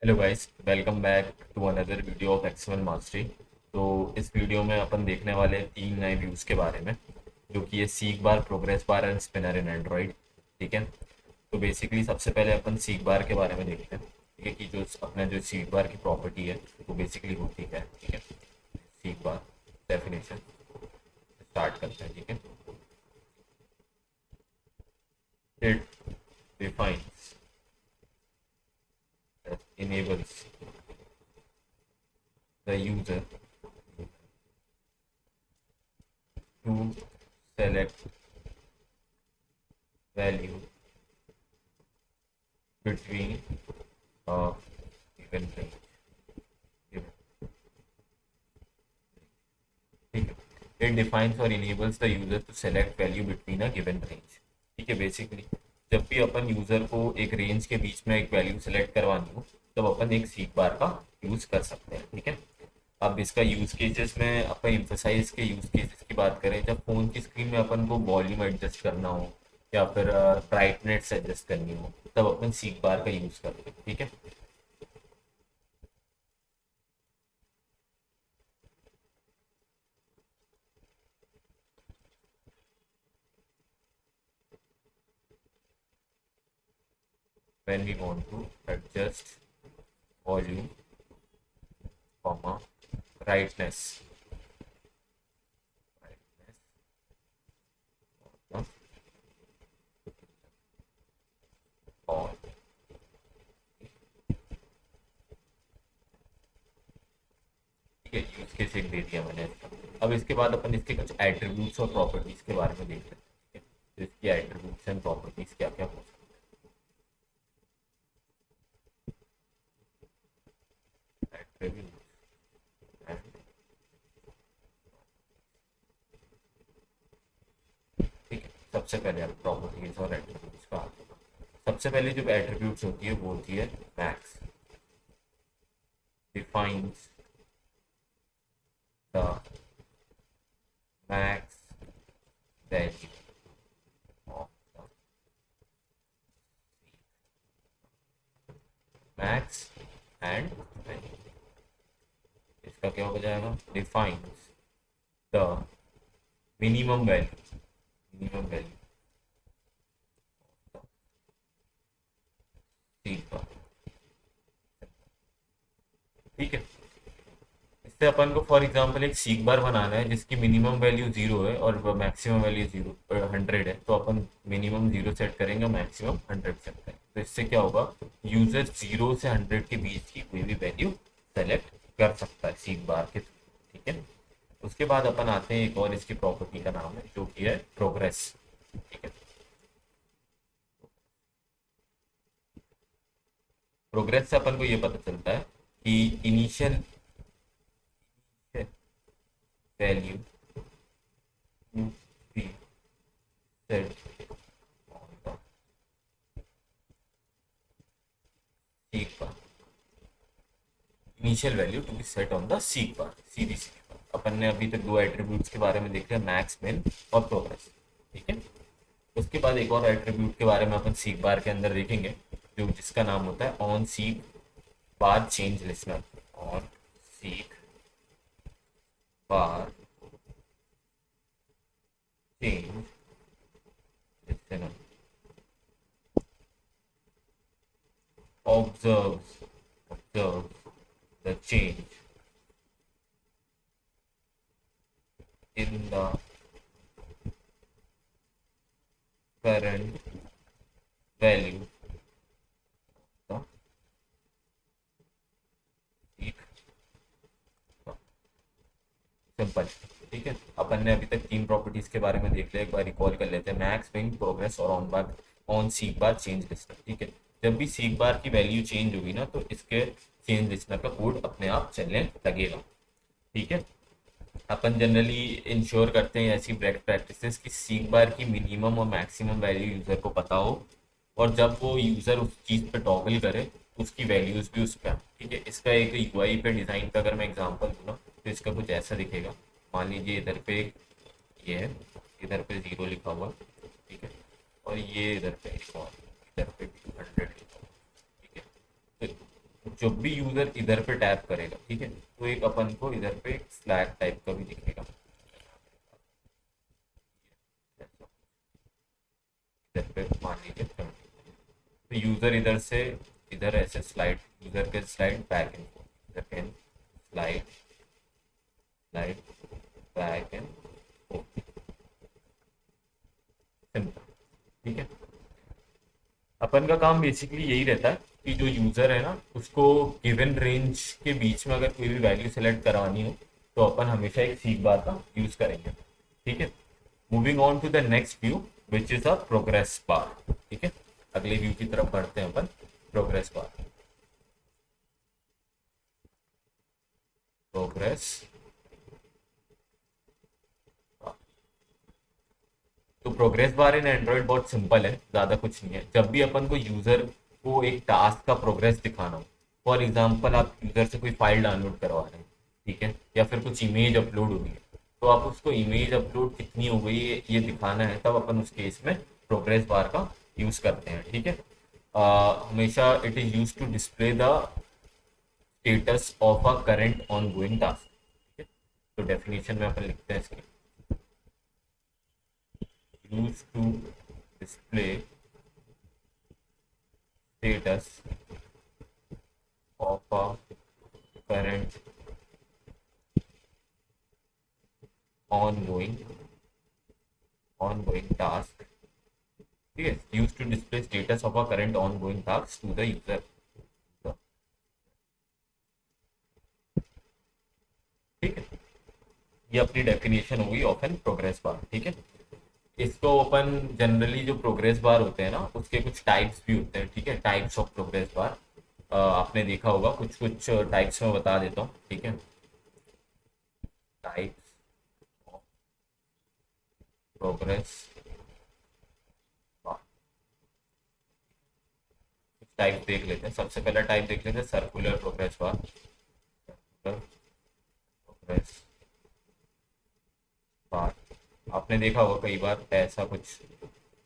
Hello guys, welcome back to another video of XML mastery. तो इस video में अपन देखने वाले हैं तीन नए व्यूज़ के बारे में, जो कि ये seek bar, progress bar and spinner in Android. ठीक है। तो बेसिकली सबसे पहले अपन सीक बार के बारे में देखते हैं। ठीक है, कि जो अपना जो सीक बार की प्रॉपर्टी है वो बेसिकली होती है। ठीक है। सीक बार डेफिनेशन स्टार्ट करते हैं। ठीक है। It defines, enables the user to select value between a given range. ठीक है। It defines or enables the user to select value between a given range. ठीक है। बेसिकली जब भी अपन यूजर को एक रेंज के बीच में एक वैल्यू सेलेक्ट करवानी हो, तब अपन एक सीक बार का यूज कर सकते हैं। ठीक है। अब इसका यूज केसेस में अपन इम्फोसाइज के यूज केसेस की बात करें, जब फोन की स्क्रीन में अपन को वॉल्यूम एडजस्ट करना हो या फिर ब्राइटनेस एडजस्ट करनी हो, तब अपन सीक बार का यूज करते हैं। ठीक है। When we want to adjust volume, comma, brightness, और ठीक है, यूज केस एक दे दिया मैंने इसका। अब इसके बाद अपन इसके कुछ एट्रीब्यूट्स और प्रॉपर्टीज के बारे में देख लेते हैं। ठीक है? तो इसकी एट्रीब्यूट्स एंड प्रॉपर्टीज क्या क्या हो सकते हैं। एट्रीब्यूट्स एंड ठीक है, सबसे पहले हम प्रॉपर्टीज और एट्रीब्यूट्स का आते हैं। सबसे पहले जो एट्रीब्यूट्स होती है वो होती है max. Defines the max value of the max and value. इसका क्या हो जाएगा? Defines the minimum value, minimum value seek bar. ठीक है। इससे अपन को फॉर एग्जांपल एक सीक बार बनाना है जिसकी मिनिमम वैल्यू जीरो है और मैक्सिमम वैल्यू जीरो 100 है, तो अपन मिनिमम जीरो सेट करेंगे, मैक्सिमम 100 सेट करेंगे। तो इससे क्या होगा? यूजर जीरो से 100 के बीच की कोई भी वैल्यू सेलेक्ट कर सकता है सीक बार के थ्रू। ठीक है। उसके बाद अपन आते हैं एक और, इसकी प्रॉपर्टी का नाम है जो कि है प्रोग्रेस। ठीक है। प्रोग्रेस से अपन को ये पता चलता है कि initial value to be set on the seek bar, initial value to be set on the seek bar, सीधी सीक बार। अपन ने अभी तक दो एट्रीब्यूट्स के बारे में देखे, मैक्स, मिन और प्रोग्रेस। ठीक है। उसके बाद एक और एट्रीब्यूट के बारे में अपन सीक बार के अंदर देखेंगे, जो जिसका नाम होता है on seek bar change listener. On seek bar change listener observes the change in the current value of the peak। Simple. ठीक है। अपन ने अभी तक तीन प्रॉपर्टीज के बारे में देख लिया, एक बार रिकॉल कर लेते हैं। मैक्स, मिन, प्रोग्रेस और on bar, on seek bar change listener. ठीक है। जब भी सीक बार की वैल्यू चेंज होगी ना, तो इसके चेंज लिस्टनर का कोड अपने आप चलने लगेगा। ठीक है। अपन जनरली इंश्योर करते हैं ऐसी बेस्ट प्रैक्टिसेस कि सीक बार की मिनिमम और मैक्सिमम वैल्यू यूज़र को पता हो, और जब वो यूज़र उस चीज़ पे टॉगल करे, उसकी वैल्यूज़ भी उस पर आए। ठीक है। इसका एक यूआई पे डिज़ाइन का अगर मैं एग्जांपल दूँ ना, तो इसका कुछ ऐसा दिखेगा। मान लीजिए इधर पे ये है, इधर पे जीरो लिखा हुआ है। ठीक है। और ये इधर पे एक और, इधर पे 100 लिखा हुआ है। ठीक है। तो जब भी यूजर इधर पे टैप करेगा, ठीक है, तो एक अपन को इधर पे एक फ्लैग टाइप का भी दिखेगा, इधर पे मान लीजिए 30। तो यूजर इधर से इधर ऐसे स्लाइड, यूजर के slide back and fourth, user can slide slide back and fourth, simple, ठीक है। अपन का काम बेसिकली यही रहता है कि जो यूजर है ना उसको गिवन रेंज के बीच में अगर कोई भी वैल्यू सेलेक्ट करवानी हो तो अपन हमेशा एक सीक बार का यूज करेंगे, ठीक है। Moving on to the next view which is a progress bar, ठीक है। अगले व्यू की तरफ बढ़ते हैं अपन, प्रोग्रेस बार, प्रोग्रेस। तो प्रोग्रेस बार इन एंड्रॉइड बहुत सिंपल है, ज़्यादा कुछ नहीं है। जब भी अपन को यूज़र को एक टास्क का प्रोग्रेस दिखाना हो, फॉर एग्जांपल आप यूज़र से कोई फाइल डाउनलोड करवा रहे हैं, ठीक है, या फिर कुछ इमेज अपलोड हुई है, तो आप उसको इमेज अपलोड कितनी हो गई है ये दिखाना है, तब अपन उस केस में प्रोग्रेस बार का यूज़ करते हैं, ठीक है। हमेशा it is use to display the status of a current on going task, ठीक है। तो डेफिनेशन में अपन लिखते हैं इसकी, use to display status of a current ongoing ongoing task. Yes, used to display status of a current ongoing task to the user. ठीक है, ये अपनी डेफिनेशन होगी ऑफ एन प्रोग्रेस बार, ठीक है। इसको अपन जनरली जो प्रोग्रेस बार होते हैं ना उसके कुछ टाइप्स भी होते हैं, ठीक है, टाइप्स ऑफ प्रोग्रेस बार। आपने देखा होगा, कुछ कुछ टाइप्स में बता देता हूँ, ठीक है। Types of progress bar, type देख लेते हैं। सबसे पहला टाइप देख लेते हैं circular progress bar, circular progress bar. आपने देखा होगा कई बार ऐसा कुछ,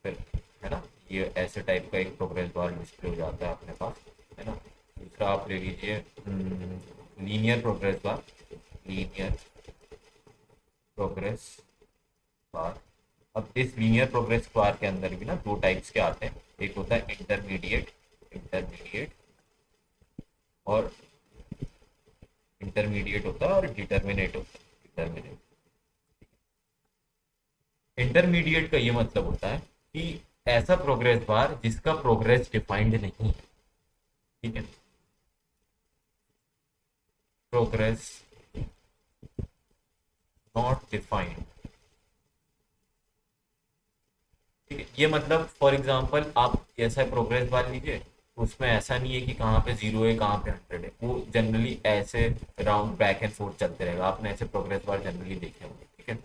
फिर है ना, ये ऐसे टाइप का एक प्रोग्रेस बार डिस्प्ले हो जाता है अपने पास, है ना। दूसरा आप ले लीजिए linear progress bar, linear progress bar. अब इस लीनियर प्रोग्रेस बार के अंदर भी ना दो टाइप्स के आते हैं, एक होता है इंटरमीडिएट, इंटरमीडिएट और इंटरमीडिएट होता है और डिटर्मिनेट होता है, डिटर्मिनेट। इंटरमीडिएट का ये मतलब होता है कि ऐसा प्रोग्रेस बार जिसका प्रोग्रेस डिफाइंड नहीं है, ठीक है, प्रोग्रेस नॉट डिफाइंड, ठीक है। ये मतलब फॉर एग्जांपल आप ऐसा प्रोग्रेस बार लीजिए, उसमें ऐसा नहीं है कि कहाँ पे 0 है कहाँ पे 100 है, वो जनरली ऐसे राउंड बैक एंड फोर्थ चलते रहेगा। आपने ऐसे प्रोग्रेस बार जनरली देखे होंगे, ठीक है।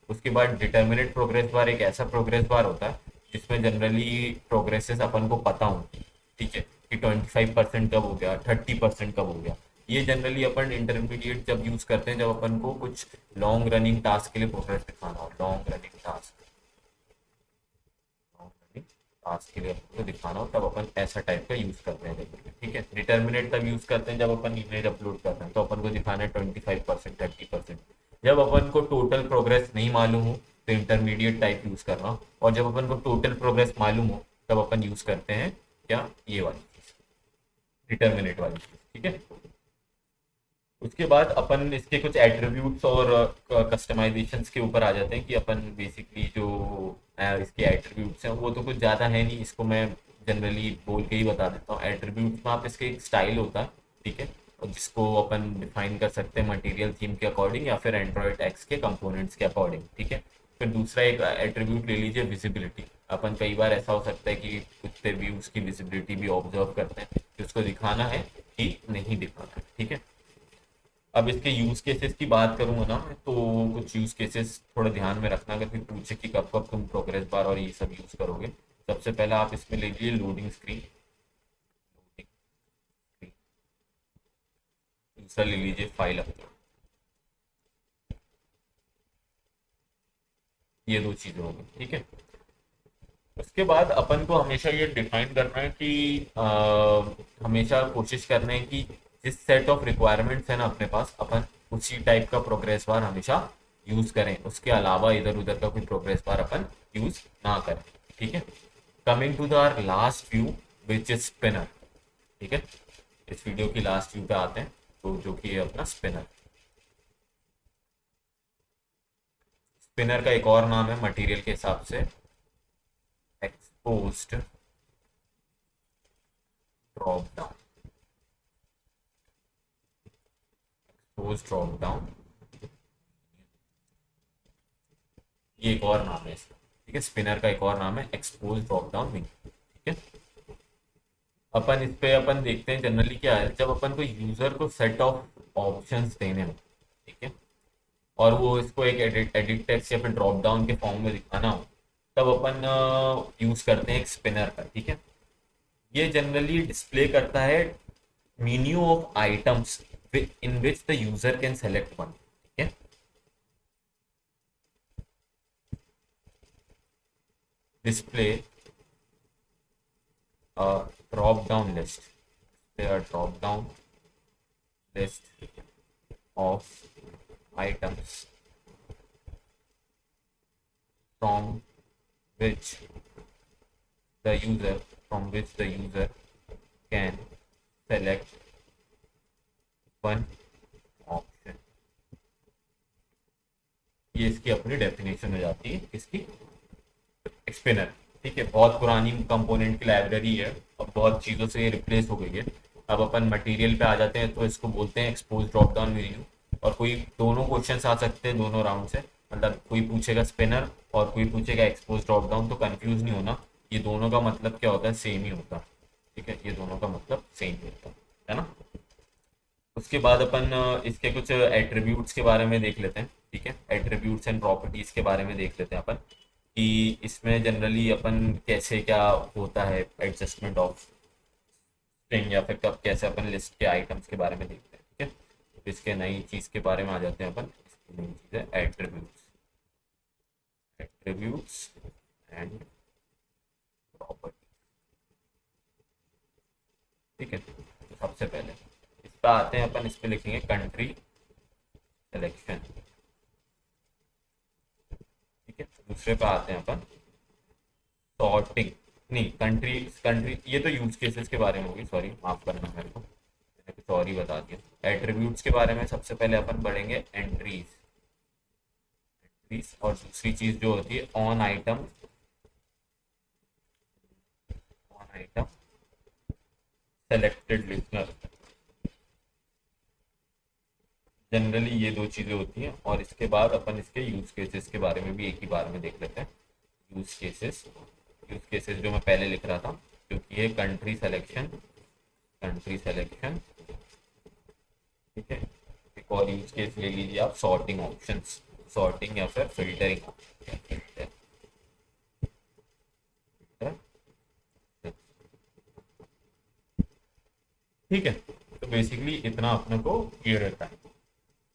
उसके बाद डिटर्मिनेट प्रोग्रेस बार एक ऐसा प्रोग्रेस बार होता है जिसमें जनरली प्रोग्रेसेस अपन को पता होंगे, ठीक है, कि 25% कब हो गया, 30% कब हो गया। ये जनरली अपन इंटरमीडिएट जब यूज करते हैं जब अपन को कुछ लॉन्ग रनिंग टास्क के लिए प्रोग्रेस दिखाना हो, लॉन्ग रनिंग टास्क, टास्क के लिए आपको दिखाना हो, तब अपन ऐसा टाइप का यूज करते हैं जनरली, ठीक है। डिटर्मिनेट तब यूज करते हैं जब अपन इमेज अपलोड करते हैं, तो अपन को दिखाना है 25%, 30%। जब अपन को टोटल प्रोग्रेस नहीं मालूम हो तो इंटरमीडिएट टाइप यूज करना, और जब अपन को टोटल प्रोग्रेस मालूम हो तब अपन यूज करते हैं क्या, ये वाली चीज, डिटर्मिनेट वाली चीज, ठीक है। उसके बाद अपन इसके कुछ एट्रीब्यूट्स और कस्टमाइजेशंस के ऊपर आ जाते हैं कि अपन बेसिकली जो इसके एट्रीब्यूट्स हैं वो तो कुछ ज़्यादा है नहीं, इसको मैं जनरली बोल के ही बता देता हूँ। एट्रीब्यूट्स में आप इसके एक स्टाइल होता है, ठीक है, और जिसको अपन डिफाइन कर सकते हैं मटेरियल थीम के अकॉर्डिंग या फिर एंड्रॉयड एक्स के कंपोनेंट्स के अकॉर्डिंग, ठीक है। फिर दूसरा एक एट्रीब्यूट ले लीजिए विजिबिलिटी। अपन कई बार ऐसा हो सकता है कि कुछ रिव्यूज की विजिबिलिटी भी ऑब्जर्व करते हैं, कि उसको दिखाना है कि नहीं दिखाना है, ठीक है। अब इसके यूज केसेस की बात करूंगा ना मैं, तो कुछ यूज केसेस थोड़ा ध्यान में रखना अगर कोई पूछे कि कब कब तुम प्रोग्रेस बार और ये सब यूज करोगे। सबसे पहला आप इसमें ले लीजिए लोडिंग स्क्रीन, दूसरा ले लीजिए फाइल अपलोड, ये दो चीजें होगी, ठीक है। उसके बाद अपन को हमेशा ये डिफाइन करना है कि हमेशा कोशिश करना है कि जिस सेट ऑफ रिक्वायरमेंट्स है ना अपने पास, अपन उसी टाइप का प्रोग्रेस बार हमेशा यूज करें, उसके अलावा इधर उधर का कोई प्रोग्रेस बार अपन यूज ना करें। ठीक है, coming to the our last view which is spinner. ठीक है, इस वीडियो की लास्ट व्यू पे आते हैं, तो जो कि है अपना स्पिनर। स्पिनर का एक और नाम है मटेरियल के हिसाब से exposed drop down. Exposed drop down, ये एक और नाम है इसका। ठीक है, स्पिनर का एक और नाम है एक्सपोज ड्रॉप डाउन विंग। ठीक है, अपन इस पे अपन देखते हैं जनरली क्या है, जब अपन को यूजर को सेट ऑफ ऑप्शंस देने हो, ठीक है, और वो इसको एक एडिट एडिट टेक्स्ट या फिर ड्रॉप डाउन के फॉर्म में दिखाना हो, तब अपन यूज करते हैं एक स्पिनर का। ठीक है, ये जनरली डिस्प्ले करता है menu of items in which the user can select one. ठीक है, display drop down list, drop down list of items from which the user can select one option। ये इसकी अपनी डेफिनेशन हो जाती है इसकी स्पिनर। ठीक है, बहुत पुरानी कंपोनेंट की लाइब्रेरी है, अब बहुत चीज़ों से ये रिप्लेस हो गई है। अब अपन मटेरियल पे आ जाते हैं, तो इसको बोलते हैं एक्सपोज ड्रॉप डाउन मेन्यू। और कोई दोनों क्वेश्चन आ सकते हैं दोनों राउंड से, मतलब कोई पूछेगा स्पिनर और कोई पूछेगा एक्सपोज ड्रॉप डाउन, तो कंफ्यूज नहीं होना, ये दोनों का मतलब क्या होता है, सेम ही होता है। ठीक है, ये दोनों का मतलब सेम ही होता है ना। उसके बाद अपन इसके कुछ एट्रीब्यूट्स के बारे में देख लेते हैं। ठीक है, एट्रीब्यूट्स एंड प्रॉपर्टीज के बारे में देख लेते हैं अपन, कि इसमें जनरली अपन कैसे क्या होता है एडजस्टमेंट ऑफ स्ट्रिंग, या फिर कब कैसे अपन लिस्ट के आइटम्स के बारे में देखते हैं। ठीक है, तो इसके नई चीज़ के बारे में आ जाते हैं अपन। इसकी नई चीज़ है एट्रीब्यूट्स, एट्रीब्यूट्स एंड प्रॉपर्टी। ठीक है, तो सबसे पहले इस पर आते हैं अपन, इस पर लिखेंगे कंट्री सिलेक्शन। ठीक है, दूसरे पे आते हैं अपन सॉर्टिंग, नहीं कंट्री कंट्री, ये तो यूज केसेस के बारे में होगी, सॉरी माफ करना मेरे को, मैंने कुछ और ही बता दिया। एट्रीब्यूट्स के बारे में सबसे पहले अपन बढ़ेंगे एंट्रीज, एंट्रीज, और दूसरी चीज जो होती है on item, on item selected listener. Generally ये दो चीजें होती हैं, और इसके बाद अपन इसके यूज केसेस के बारे में भी एक ही बार में देख लेते हैं। यूज केसेस, यूज केसेस जो मैं पहले लिख रहा था, क्योंकि ये कंट्री सिलेक्शन, कंट्री सिलेक्शन। ठीक है, एक और यूज केस ले लीजिए आप, सॉर्टिंग ऑप्शंस, सॉर्टिंग या फिर फिल्टरिंग। ठीक है, तो बेसिकली इतना अपने को क्लियर रहता है।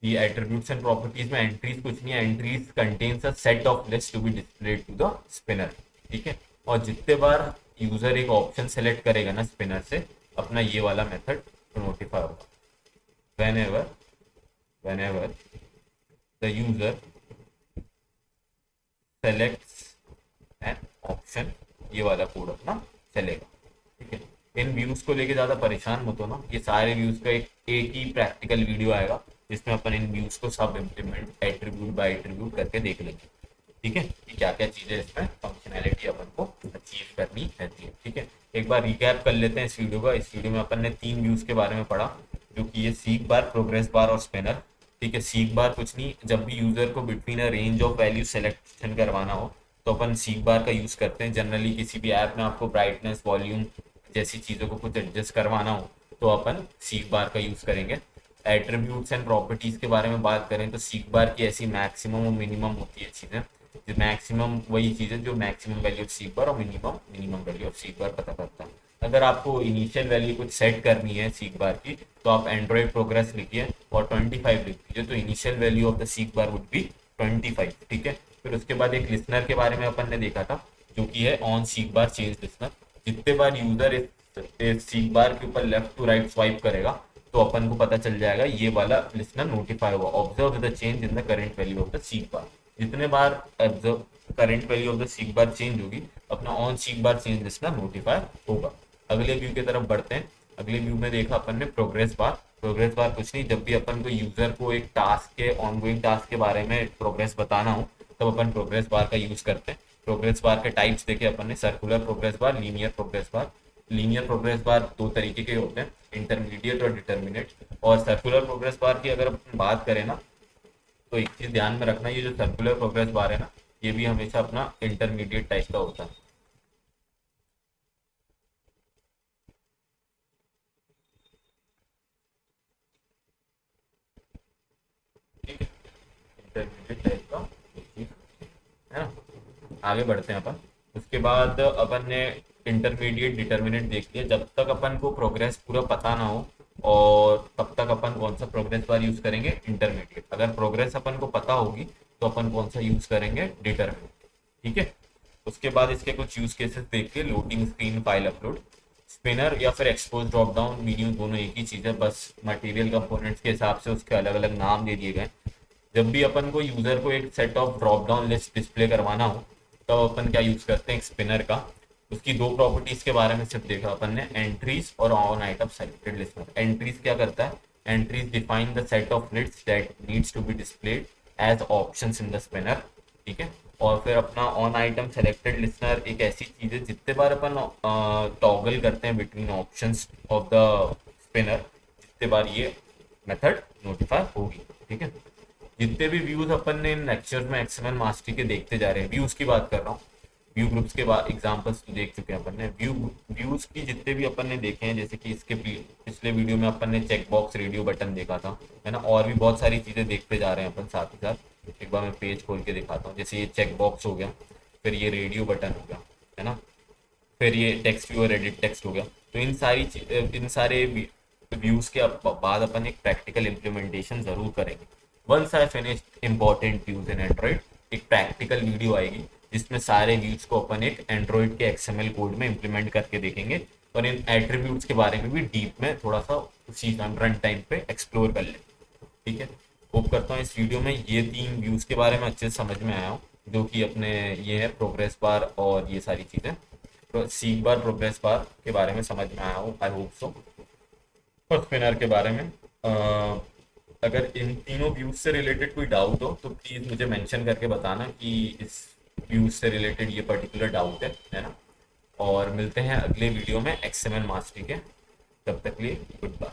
ये एट्रीब्यूट्स एंड प्रॉपर्टीज में एंट्रीज कुछ नहीं है, entries contains a set of list to be displayed to the spinner. ठीक है, और जितने बार यूजर एक ऑप्शन सेलेक्ट करेगा ना स्पिनर से, अपना ये वाला मेथड नोटिफाई होगा। whenever whenever the user selects an option, ये वाला कोड अपना चलेगा। ठीक है, इन व्यूज को लेके ज्यादा परेशान मत हो ना, ये सारे व्यूज का एक ही प्रैक्टिकल वीडियो आएगा, जिसमें अपन इन व्यूज को सब इम्प्लीमेंट एट्रीब्यूट बाय एट्रीब्यूट करके देख लेंगे। ठीक है, कि क्या क्या चीजें इसमें फंक्शनैलिटी अपन को अचीव करनी रहती है। ठीक है, एक बार रिकैप कर लेते हैं इस वीडियो का। इस वीडियो में अपन ने 3 व्यूज के बारे में पढ़ा, जो कि ये सीक बार, प्रोग्रेस बार और स्पिनर। ठीक है, सीक बार कुछ नहीं, जब भी यूजर को between a range of value selection करवाना हो, तो अपन सीक बार का यूज करते हैं। जनरली किसी भी ऐप में आपको ब्राइटनेस, वॉल्यूम जैसी चीज़ों को कुछ एडजस्ट करवाना हो, तो अपन सीक बार का यूज करेंगे। एट्रीब्यूट्स एंड प्रॉपर्टीज के बारे में बात करें, तो सीक बार की ऐसी मैक्सिमम और मिनिमम होती है चीज़ें। मैक्सिमम वही चीज़ है जो मैक्सिमम वैल्यू ऑफ सीक बार और मिनिमम वैल्यू ऑफ सीक बार पता करता है। अगर आपको इनिशियल वैल्यू कुछ सेट करनी है सीक बार की, तो आप एंड्रॉइड प्रोग्रेस लिखिए और 25 लिख दीजिए, तो initial value of the seek bar would be 25। ठीक है, फिर उसके बाद एक लिसनर के बारे में अपन ने देखा था, जो कि है on seek bar change listener. जितने बार यूजर इस सीक बार के ऊपर लेफ्ट टू राइट स्वाइप करेगा तो अपन को पता चल जाएगा ये वाला लिस्नर नोटिफाई होगा, observe the change in the current value of the seek bar. जितने बार observe current value of the seek bar change होगी अपना on seek bar change listener notify होगा। अगले व्यू की तरफ बढ़ते हैं। अगले व्यू में देखा अपन ने प्रोग्रेस बार। प्रोग्रेस बार कुछ नहीं, जब भी अपन को यूजर को एक टास्क के ऑनगोइंग टास्क के बारे में प्रोग्रेस बताना हो तब अपन प्रोग्रेस बार का यूज करते हैं। प्रोग्रेस बार के टाइप्स देखे अपन ने, circular progress bar, linear progress bar. Linear progress bar दो तरीके के होते हैं, इंटरमीडिएट और डिटर्मिनेट। और सर्कुलर प्रोग्रेस बार की अगर अपन बात करें ना तो एक चीज ध्यान में रखना, ये जो सर्कुलर प्रोग्रेस बार है ना ये भी हमेशा अपना इंटरमीडिएट टाइप का होता है। ठीक है, इंटरमीडिएट टाइप का चीज है ना। आगे बढ़ते हैं अपन। उसके बाद अपन ने इंटरमीडिएट डिटर्मिनेट देख लिया। जब तक अपन को प्रोग्रेस पूरा पता ना हो और तब तक अपन कौन सा प्रोग्रेस बार यूज करेंगे, इंटरमीडिएट। अगर प्रोग्रेस अपन को पता होगी तो अपन कौन सा यूज करेंगे, डिटर्मिनेट। ठीक है। उसके बाद इसके कुछ यूज केसेस देखिए, loading screen, file upload. Spinner या फिर एक्सपोज ड्रॉप डाउन वीडियो दोनों एक ही चीज़ है, बस मटेरियल कंपोनेंट्स के हिसाब से उसके अलग अलग नाम दे दिए गए। जब भी अपन को यूजर को एक set of drop down list display करवाना हो तो अपन क्या यूज करते हैं, स्पिनर का। उसकी दो प्रॉपर्टीज के बारे में सिर्फ देखा अपन ने, एंट्रीज और on item selected listener. Entries क्या करता है, entries define the set of lists that needs to be displayed as options in the spinner. ठीक है। और फिर अपना ऑन आइटम सेलेक्टेड लिस्नर एक ऐसी चीज है जितने बार अपन टॉगल करते हैं between options of the spinner जितने बार ये मेथड नोटिफाई होगी। ठीक है। जितने भी व्यूज अपन ने इन लेक्चर में एक्सएमएल मास्टरी के देखते जा रहे हैं, व्यूज की बात कर रहा हूँ, व्यू ग्रुप्स के बाद एग्जांपल्स तो देख चुके हैं अपन ने। व्यूज की जितने भी अपन ने देखे हैं, जैसे कि इसके पिछले वीडियो में अपन ने चेक बॉक्स, रेडियो बटन देखा था, है ना। और भी बहुत सारी चीजें देखते जा रहे हैं अपन साथ ही साथ। एक बार मैं पेज खोल के दिखाता हूँ। जैसे ये चेक बॉक्स हो गया, फिर ये रेडियो बटन हो गया, है ना, फिर ये टेक्स्ट व्यू और एडिट टेक्स्ट हो गया। तो इन सारे व्यूज के बाद अपन एक प्रैक्टिकल इम्प्लीमेंटेशन जरूर करेंगे। Once I finished important views in Android, एक प्रैक्टिकल वीडियो आएगी जिसमें सारे व्यूज को अपन एक एंड्रॉइड के एक्सएमएल कोड में इम्प्लीमेंट करके देखेंगे और इन एट्रीब्यूट्स के बारे में भी डीप में थोड़ा सा उसी रन टाइम पे एक्सप्लोर कर लें। ठीक है। होप करता हूँ इस वीडियो में ये तीन व्यूज के बारे में अच्छे से समझ में आया हो, जो कि अपने ये है प्रोग्रेस बार और ये सारी चीज़ें। तो सीक बार, प्रोग्रेस बार के बारे में समझ में आया हो, आई होप सो। और स्पिनर के बारे में अगर इन तीनों व्यूज से रिलेटेड कोई डाउट हो तो प्लीज़ मुझे मेंशन करके बताना कि इस व्यूज से रिलेटेड ये पर्टिकुलर डाउट है ना। और मिलते हैं अगले वीडियो में एक्सएमएल मास्टरी के। तब तक लिए गुड बाय।